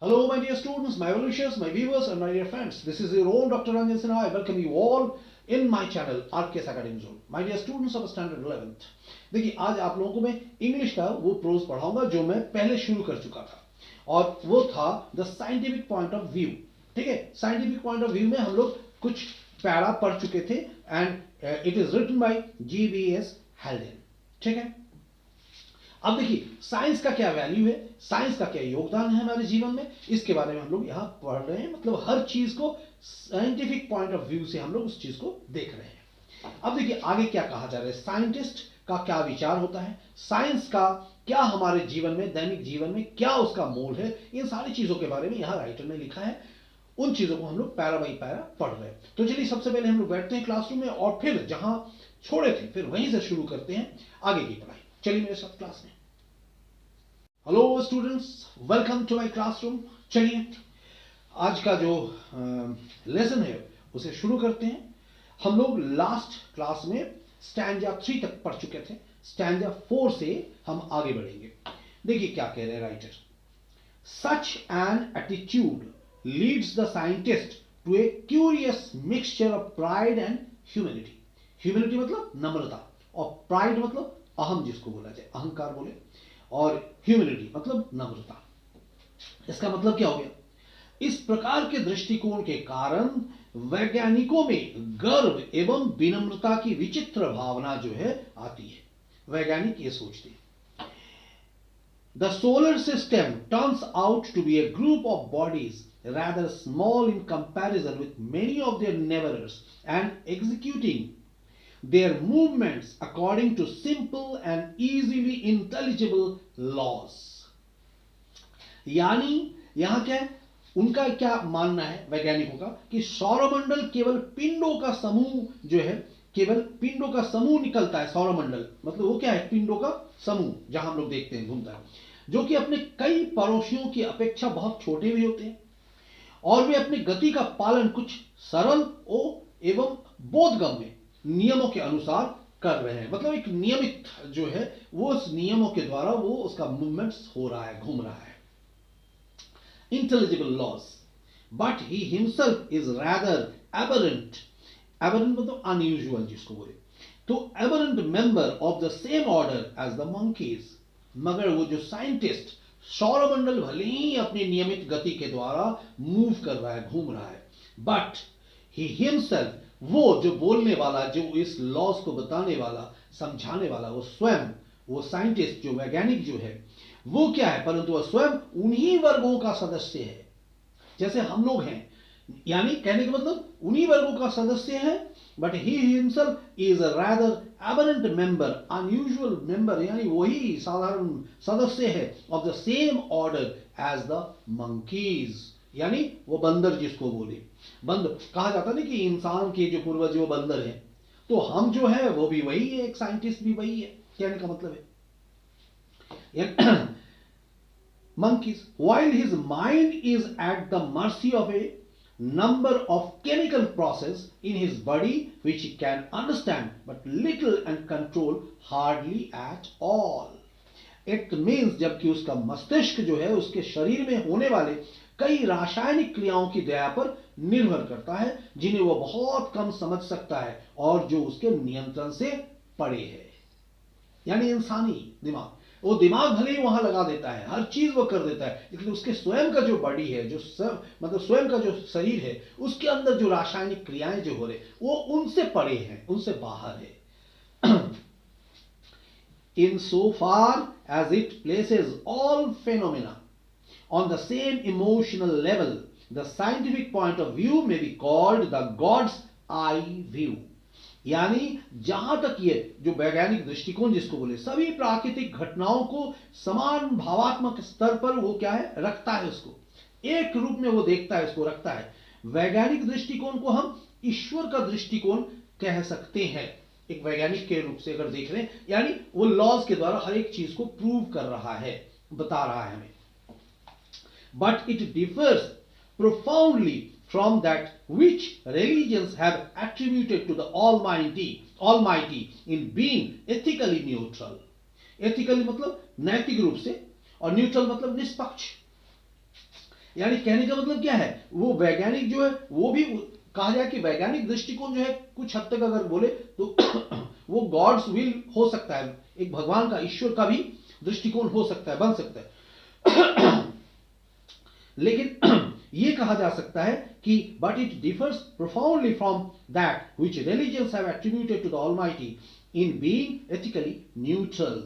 Hello, my dear students, my well-wishers, my viewers, and my dear friends. This is your own Dr. Ranjan Sinha. I welcome you all in my channel RKS Academy Zone. My dear students of standard 11th. देखिए आज आप लोगों को मैं English का वो pros पढ़ाऊंगा जो मैं पहले शुरू कर चुका था और वो था the scientific point of view. ठीक है, साइंटिफिक पॉइंट ऑफ व्यू में हम लोग कुछ पैरा पढ़ चुके थे and it is written by GBS Haldane. ठीक है, अब देखिए साइंस का क्या वैल्यू है, साइंस का क्या योगदान है हमारे जीवन में, इसके बारे में हम लोग यहाँ पढ़ रहे हैं. मतलब हर चीज को साइंटिफिक पॉइंट ऑफ व्यू से हम लोग उस चीज को देख रहे हैं. अब देखिए आगे क्या कहा जा रहा है, साइंटिस्ट का क्या विचार होता है, साइंस का क्या हमारे जीवन में, दैनिक जीवन में क्या उसका मोल है, इन सारी चीजों के बारे में यहाँ राइटर ने लिखा है. उन चीजों को हम लोग पैरा बाई पैरा पढ़ रहे हैं. तो चलिए सबसे पहले हम लोग बैठते हैं क्लासरूम में और फिर जहां छोड़े थे फिर वहीं से शुरू करते हैं आगे की पढ़ाई. चलिए मेरे साथ क्लास में. Hello students, welcome to my classroom. चलिए आज का जो लेसन है उसे शुरू करते हैं. हम लोग लास्ट क्लास में स्टैंजा 3 तक पढ़ चुके थे. स्टैंजा 4 से हम आगे बढ़ेंगे. देखिए क्या कह रहे हैं writer. Such an attitude leads the scientist to a curious mixture of pride and humility. Humility मतलब नम्रता और प्राइड मतलब अहम, जिसको बोला जाए अहंकार बोले, और ह्यूमिलिटी मतलब नम्रता. इसका मतलब क्या हो गया, इस प्रकार के दृष्टिकोण के कारण वैज्ञानिकों में गर्व एवं विनम्रता की विचित्र भावना जो है आती है. वैज्ञानिक ये सोचते हैं the solar system turns out to be a group of bodies rather small in comparison with many of their neighbors and executing their movements according to simple and easily intelligible laws. यानी यहां क्या है, उनका क्या मानना है वैज्ञानिकों का कि सौरमंडल केवल पिंडों का समूह जो है, केवल पिंडों का समूह निकलता है. सौरमंडल मतलब वो क्या है, पिंडों का समूह जहां हम लोग देखते हैं घूमता है, जो कि अपने कई पड़ोसियों की अपेक्षा बहुत छोटे भी होते हैं और वे अपनी गति का पालन कुछ सरल एवं बोधगम्य नियमों के अनुसार कर रहे हैं. मतलब एक नियमित जो है वो उस नियमों के द्वारा वो उसका मूवमेंट्स हो रहा है, घूम रहा है. Intelligible laws, but he himself is rather aberrant. Aberrant मतलब अनयूजुअल जिसको बोले, तो aberrant member of the same order as the monkeys. मगर वो जो साइंटिस्ट, सौरमंडल भले ही अपनी नियमित गति के द्वारा मूव कर रहा है, घूम रहा है, बट ही हिमसेल्फ, वो जो बोलने वाला, जो इस लॉस को बताने वाला, समझाने वाला, वो स्वयं, वो साइंटिस्ट जो वैज्ञानिक जो है वो क्या है, परंतु वह स्वयं उन्हीं वर्गों का सदस्य है जैसे हम लोग हैं. यानी कहने का मतलब उन्हीं वर्गों का सदस्य है, but he himself is a rather aberrant member, unusual member, यानी वही साधारण सदस्य है of the same order as the monkeys. यानी वो बंदर जिसको बोले, बंदर कहा जाता है ना कि इंसान के जो पूर्वज वो बंदर है, तो हम जो है वो भी वही है, एक साइंटिस्ट भी वही है. कहने का मतलब है monkeys, while his mind is at the mercy of a number of chemical process in his body which he can understand but little and control hardly at all. It means जबकि उसका मस्तिष्क जो है उसके शरीर में होने वाले कई रासायनिक क्रियाओं की दया पर निर्भर करता है जिन्हें वो बहुत कम समझ सकता है और जो उसके नियंत्रण से परे है. यानी इंसानी दिमाग, वो दिमाग भले ही वहां लगा देता है, हर चीज वो कर देता है, लेकिन उसके स्वयं का जो बॉडी है, जो मतलब स्वयं का जो शरीर है, उसके अंदर जो रासायनिक क्रियाएं जो हो रहे वो उनसे परे हैं, उनसे बाहर है. In so far as it places all phenomena on the same emotional level, the scientific point of view may be called the God's eye view. यानी जहां तक ये जो वैज्ञानिक दृष्टिकोण जिसको बोले, सभी प्राकृतिक घटनाओं को समान भावात्मक स्तर पर वो क्या है, रखता है, उसको एक रूप में वो देखता है, उसको रखता है. वैज्ञानिक दृष्टिकोण को हम ईश्वर का दृष्टिकोण कह सकते हैं एक वैज्ञानिक के रूप से अगर देख रहे हैं. यानी वो लॉज के द्वारा हर एक चीज को प्रूव कर रहा है, बता रहा है हमें. But it differs profoundly from that which religions have attributed to the Almighty in being ethically neutral. Ethically मतलब नैतिक रूप से और neutral मतलब निष्पक्ष. यानी कहने का मतलब क्या है, वो वैज्ञानिक जो है वो भी कहा जाए कि वैज्ञानिक दृष्टिकोण जो है कुछ हद तक अगर बोले तो वो गॉड्स विल हो सकता है, एक भगवान का, ईश्वर का भी दृष्टिकोण हो सकता है, बन सकता है। लेकिन ये कहा जा सकता है कि but it differs profoundly from that which religions have attributed to the almighty in being ethically neutral.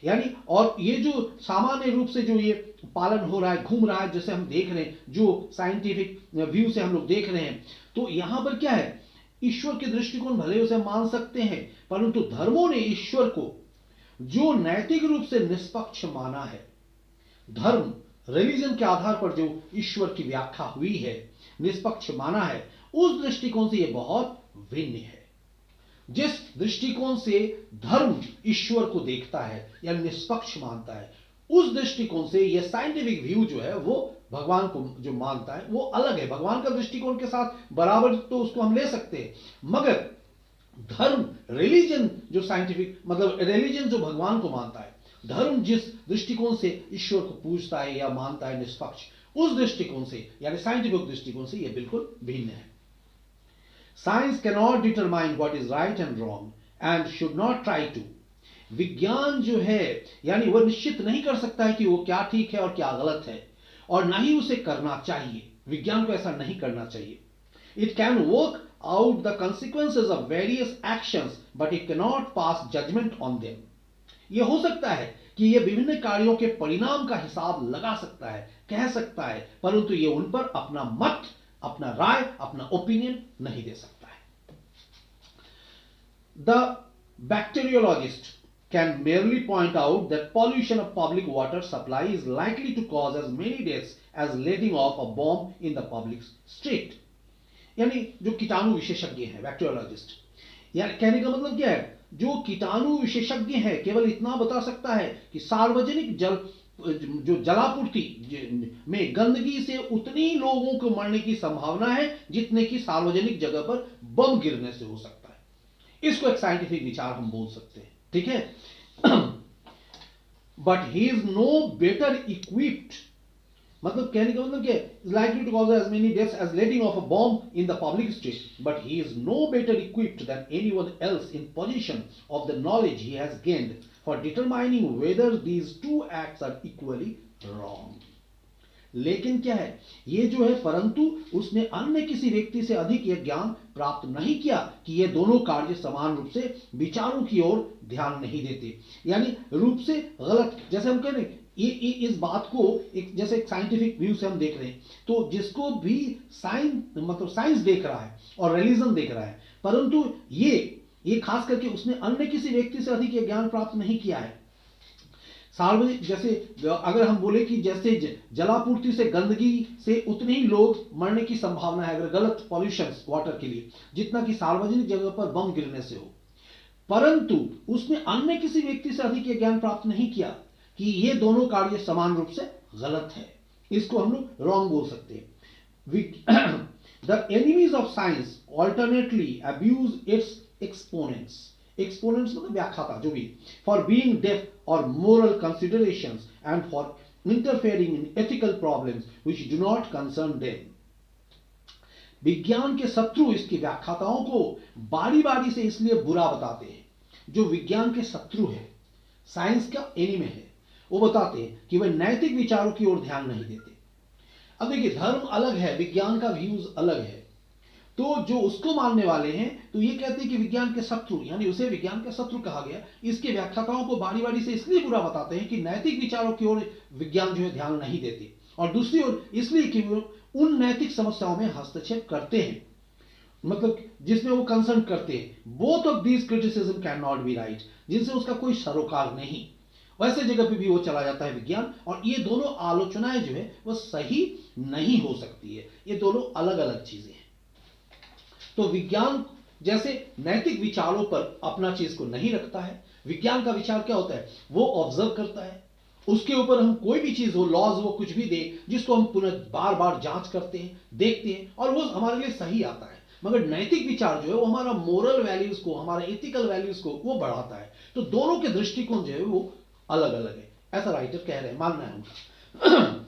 यानी और ये जो सामान्य रूप से जो ये पालन हो रहा है, घूम रहा है, जैसे हम देख रहे हैं, जो साइंटिफिक व्यू से हम लोग देख रहे हैं, तो यहां पर क्या है, ईश्वर के दृष्टिकोण भले उसे मान सकते हैं, परंतु धर्मों ने ईश्वर को जो नैतिक रूप से निष्पक्ष माना है, धर्म रिलीजन के आधार पर जो ईश्वर की व्याख्या हुई है, निष्पक्ष माना है, उस दृष्टिकोण से यह बहुत भिन्न है। जिस दृष्टिकोण से धर्म ईश्वर को देखता है या निष्पक्ष मानता है, उस दृष्टिकोण से यह साइंटिफिक व्यू जो है वो भगवान को जो मानता है वो अलग है। भगवान का दृष्टिकोण के साथ बराबर तो उसको हम ले सकते हैं, मगर धर्म, रिलीजन जो साइंटिफिक मतलब रिलीजन जो भगवान को मानता है, धर्म जिस दृष्टिकोण से ईश्वर को पूजता है या मानता है निष्पक्ष, उस दृष्टिकोण से यानी साइंटिफिक दृष्टिकोण से यह बिल्कुल भिन्न है। Science cannot determine what is right and wrong and should not try to. विज्ञान जो है यानी वह निश्चित नहीं कर सकता है कि वो क्या ठीक है और क्या गलत है, और ना ही उसे करना चाहिए। विज्ञान को ऐसा नहीं करना चाहिए। It can work out the consequences of various actions but it cannot pass judgment on them। यह हो सकता है कि यह विभिन्न कार्यों के परिणाम का हिसाब लगा सकता है, कह सकता है, परंतु यह उन पर अपना मत, अपना राय, अपना ओपिनियन नहीं दे सकता है। The bacteriologist can merely point out that pollution of public water supply is likely to cause as many deaths as letting off a bomb in the public street। यानी जो कीटाणु विशेषज्ञ हैं, बैक्टीरियोलॉजिस्ट, यानी कहने का मतलब क्या है, जो कीटाणु विशेषज्ञ है केवल इतना बता सकता है कि सार्वजनिक जल जो जलापूर्ति में गंदगी से उतनी लोगों को मरने की संभावना है जितने की सार्वजनिक जगह पर बम गिरने से हो सकता है। इसको एक साइंटिफिक विचार हम बोल सकते हैं, ठीक है। But he is no better equipped, मतलब कहने का मतलब क्या है, likely to cause as many deaths as letting off a bomb in the public street, but he is no better equipped than anyone else in position of the knowledge he has gained for determining whether these two acts are equally wrong. लेकिन क्या है, ये जो है, परंतु उसने अन्य किसी व्यक्ति से अधिक यह ज्ञान प्राप्त नहीं किया कि ये दोनों कार्य समान रूप से विचारों की ओर ध्यान नहीं देते, यानी रूप से गलत। जैसे हम कह रहे हैं, ये इस बात को एक जैसे एक साइंटिफिक व्यू से हम देख रहे हैं, तो जिसको भी साइंस देख रहा है और रिलीजन देख रहा है, परंतु ये खास करके उसने अन्य किसी व्यक्ति से अधिक यह ज्ञान प्राप्त नहीं किया है। सार्वजनिक, जैसे अगर हम बोले कि जैसे जलापूर्ति से गंदगी से उतने ही लोग मरने की संभावना है, अगर गलत पॉल्यूशन वाटर के लिए, जितना कि सार्वजनिक जगह पर बम गिरने से हो, परंतु उसने अन्य किसी व्यक्ति से अधिक यह ज्ञान प्राप्त नहीं किया कि ये दोनों कार्य समान रूप से गलत है। इसको हम लोग रॉन्ग बोल सकते हैं। The enemies of science alternately abuse it's exponents, exponents मतलब व्याख्याता जो भी, फॉर बीइंग डेफ और moral considerations and for interfering in ethical problems which do not concern them. विज्ञान के शत्रु इसकी व्याख्याताओं को बारी बारी से इसलिए बुरा बताते हैं, जो विज्ञान के शत्रु है, साइंस का एनिमी है, वो बताते हैं कि वह नैतिक विचारों की ओर ध्यान नहीं देते। अब देखिए, धर्म अलग है, विज्ञान का व्यूज अलग है, तो जो उसको मानने वाले हैं तो ये कहते हैं कि विज्ञान के शत्रु, यानी उसे विज्ञान का शत्रु कहा गया, इसके व्याख्याताओं को बारी बारी से इसलिए बुरा बताते हैं कि नैतिक विचारों की ओर विज्ञान जो है ध्यान नहीं देते, और दूसरी ओर इसलिए कि वो उन नैतिक समस्याओं में हस्तक्षेप करते हैं, मतलब जिसमें वो कंसर्न करते हैं। Both of these criticism can not be right, जिनसे उसका कोई सरोकार नहीं, वैसे जगह पे भी वो चला जाता है विज्ञान, और ये दोनों आलोचनाएं जो है वो सही नहीं हो सकती है, ये दोनों अलग अलग चीजें हैं। तो विज्ञान जैसे नैतिक विचारों पर अपना चीज को नहीं रखता है, विज्ञान का विचार क्या होता है, वो ऑब्जर्व करता है, उसके ऊपर हम कोई भी चीज हो, लॉज वो कुछ भी दे, जिसको हम पुनः बार बार जांच करते हैं, देखते हैं, और वो हमारे लिए सही आता है। मगर नैतिक विचार जो है वो हमारा मोरल वैल्यूज को, हमारे एथिकल वैल्यूज को वो बढ़ाता है। तो दोनों के दृष्टिकोण जो है वो अलग अलग है, ऐसा राइटर कह रहे हैं, मानना है उनका।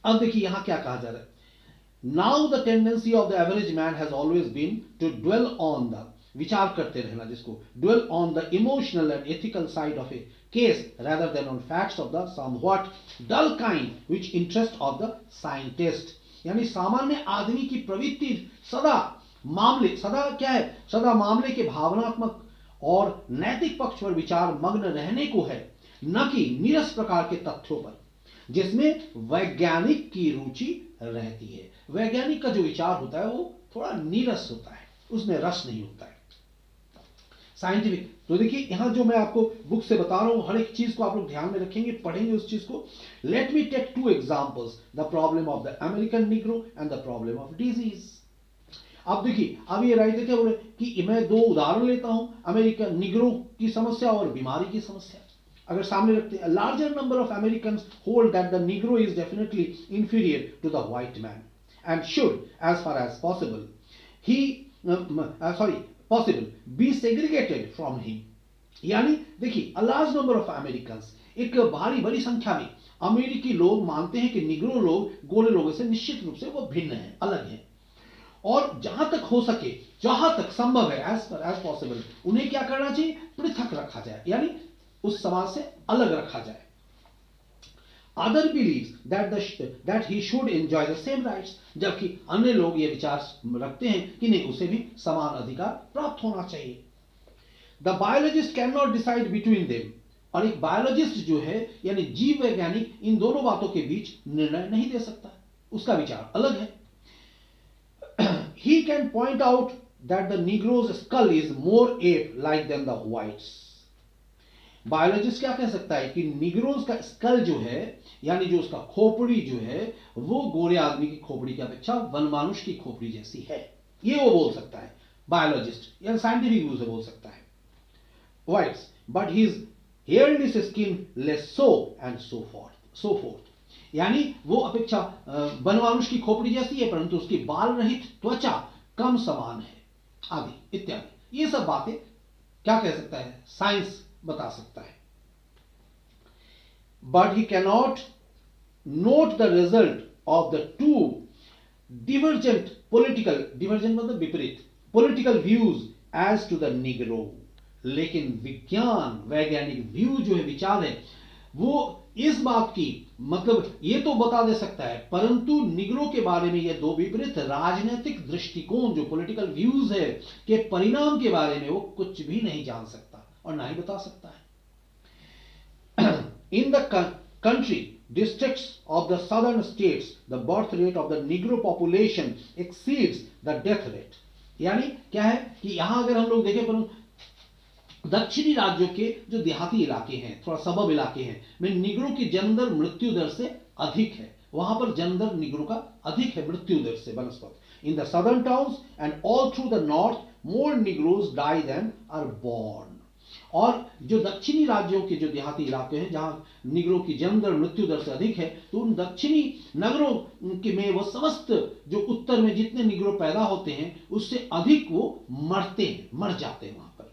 अब देखिए यहां क्या कहा जा रहा है, now the tendency of the average man has always been to dwell on the, विचार करते रहना, जिसको dwell on the emotional and ethical side of a case rather than on facts of the somewhat dull kind which interest of the scientist। यानी सामान्य आदमी की प्रवृत्ति सदा मामले, सदा क्या है, सदा मामले के भावनात्मक और नैतिक पक्ष पर विचार मग्न रहने को है, न कि नीरस प्रकार के तथ्यों पर जिसमें वैज्ञानिक की रुचि रहती है। वैज्ञानिक का जो विचार होता है वो थोड़ा नीरस होता है, उसमें रस नहीं होता है। साइंटिफिक, तो देखिए यहां जो मैं आपको बुक से बता रहा हूं, हर एक चीज को आप लोग ध्यान में रखेंगे, पढ़ेंगे उस चीज को। Let me take two examples, the problem of the American Negro and the problem of disease. अब देखिए, अब ये राइटर क्या बोले कि मैं दो उदाहरण लेता हूं, अमेरिकन निग्रो की समस्या और बीमारी की समस्या अगर सामने रखते हैं। Larger number of American hold that the Negro is definitely inferior to the white man and should as far as possible possible be segregated from him। यानी देखिए, a large number of Americans, एक भारी बड़ी संख्या में अमेरिकी लोग मानते हैं कि निग्रो लोग गोरे लोगों से निश्चित रूप से वो भिन्न हैं, अलग हैं, और जहां तक हो सके, जहां तक संभव है, as possible, उन्हें क्या करना चाहिए, पृथक रखा जाए, यानी उस समाज से अलग रखा जाए। Other believes that he should enjoy the same rights, जबकि अन्य लोग ये विचार रखते हैं कि नहीं, उसे भी समान अधिकार प्राप्त होना चाहिए। The biologist cannot decide between them, और एक बायोलॉजिस्ट जो है यानी जीव वैज्ञानिक इन दोनों बातों के बीच निर्णय नहीं दे सकता, उसका विचार अलग है। He can point out that the Negro's skull is more ape-like than the whites। Biologist क्या कह सकता है कि निग्रोज का स्कल जो है, यानी जो उसका खोपड़ी जो है, वो गोरे आदमी की खोपड़ी की अपेक्षा वनमानुष की खोपड़ी जैसी है, ये वो बोल सकता है बायोलॉजिस्ट, या साइंटिफिक व्यू से बोल सकता है। Whites, but his hairless skin less so and so fourth, यानी वो अपेक्षा वनमानुष की खोपड़ी जैसी है, परंतु उसकी बाल रहित त्वचा कम समान है, आदि इत्यादि। ये सब बातें क्या कह सकता है, साइंस बता सकता है। But he cannot note the result of the two divergent divergent मतलब विपरीत political views as to the Negro. लेकिन विज्ञान, वैज्ञानिक व्यू जो है, विचार है, वो इस बात की मतलब ये तो बता दे सकता है, परंतु निग्रो के बारे में ये दो विपरीत राजनीतिक दृष्टिकोण जो पॉलिटिकल व्यूज है के परिणाम के बारे में वो कुछ भी नहीं जान सकता और ना ही बता सकता है। In the country districts of the southern states, the birth rate of the Negro population exceeds the death rate। यानी क्या है कि यहां अगर हम लोग देखें, पर दक्षिणी राज्यों के जो देहाती इलाके हैं, थोड़ा सबब इलाके हैं, में निग्रो की जन्म दर मृत्यु दर से अधिक है, वहां पर जन्म दर निग्रो का अधिक है मृत्यु दर से बनस्पत। In the southern towns and all through the north more negroes die than are born. और जो दक्षिणी राज्यों के जो देहाती इलाके हैं जहां निग्रो की जन्म दर मृत्यु दर से अधिक है, तो उन दक्षिणी नगरों के में वो समस्त जो उत्तर में जितने निग्रो पैदा होते हैं उससे अधिक वो मरते हैं, मर जाते हैं वहां पर।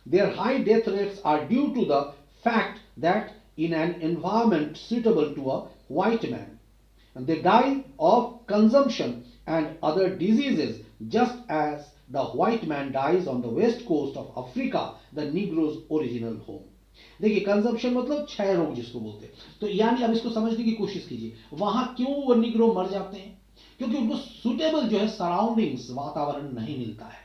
Their high death rates are due to the fact that in an environment suitable to a white man, they die of consumption and other diseases just as the white man dies on the west coast of Africa, the Negro's original home। देखिए, consumption मतलब क्षय रोग जिसको बोलते हैं, तो यानी अब इसको समझने की कोशिश कीजिए, वहां क्यों वो निग्रो मर जाते हैं, क्योंकि उनको सुटेबल जो है सराउंडिंग्स, वातावरण नहीं मिलता है।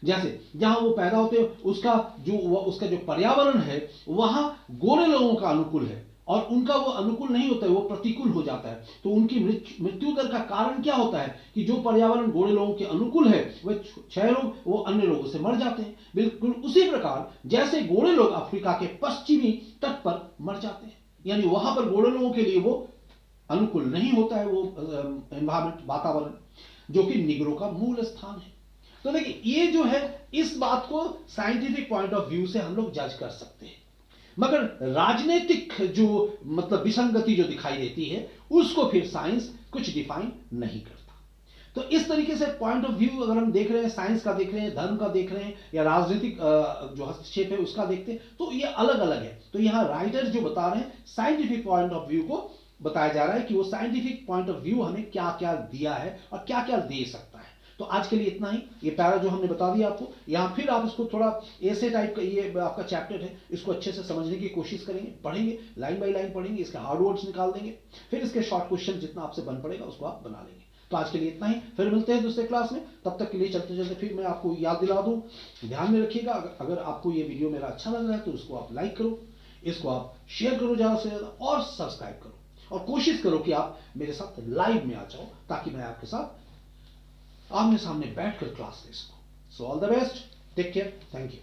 जैसे जहां वो पैदा होते हैं उसका जो पर्यावरण है वहां गोरे लोगों का अनुकूल है और उनका वो अनुकूल नहीं होता है, वो प्रतिकूल हो जाता है। तो उनकी मृत्यु दर का कारण क्या होता है कि जो पर्यावरण गोरे लोगों के अनुकूल है वह क्षय रोग, वो अन्य लोगों से मर जाते हैं। बिल्कुल उसी प्रकार जैसे गोरे लोग अफ्रीका के पश्चिमी तट पर मर जाते हैं, यानी वहां पर गोरे लोगों के लिए वो अनुकूल नहीं होता है वो एनवायरमेंट, वातावरण, जो कि निग्रो का मूल स्थान है। तो देखिए, ये जो है इस बात को साइंटिफिक पॉइंट ऑफ व्यू से हम लोग जज कर सकते हैं, मगर राजनीतिक जो मतलब विसंगति जो दिखाई देती है उसको फिर साइंस कुछ डिफाइन नहीं करता। तो इस तरीके से पॉइंट ऑफ व्यू अगर हम देख रहे हैं, साइंस का देख रहे हैं, धर्म का देख रहे हैं, या राजनीतिक जो हस्तक्षेप है उसका देखते हैं, तो ये अलग अलग है। तो यहां राइटर जो बता रहे हैं साइंटिफिक पॉइंट ऑफ व्यू को बताया जा रहा है कि वो साइंटिफिक पॉइंट ऑफ व्यू हमें क्या क्या दिया है और क्या क्या दे सकता है। तो आज के लिए इतना ही। ये पैरा जो हमने बता दिया आपको, यहाँ फिर आप इसको थोड़ा ऐसे टाइप का, ये आपका चैप्टर है, इसको अच्छे से समझने की कोशिश करेंगे, पढ़ेंगे, लाइन बाय लाइन पढ़ेंगे, इसके हार्ड वर्ड्स निकाल देंगे, फिर इसके शॉर्ट क्वेश्चन जितना आपसे बन पड़ेगा उसको आप बना लेंगे। तो आज के लिए इतना ही, फिर मिलते हैं दूसरे क्लास में। तब तक के लिए चलते चलते फिर मैं आपको याद दिला दूं, ध्यान में रखिएगा, अगर आपको ये वीडियो मेरा अच्छा लग रहा है तो इसको आप लाइक करो, इसको आप शेयर करो ज़्यादा से ज़्यादा, और सब्सक्राइब करो, और कोशिश करो कि आप मेरे साथ लाइव में आ जाओ, ताकि मैं आपके साथ आमने सामने बैठकर क्लास ले सकूं। So all the best, take care, thank you.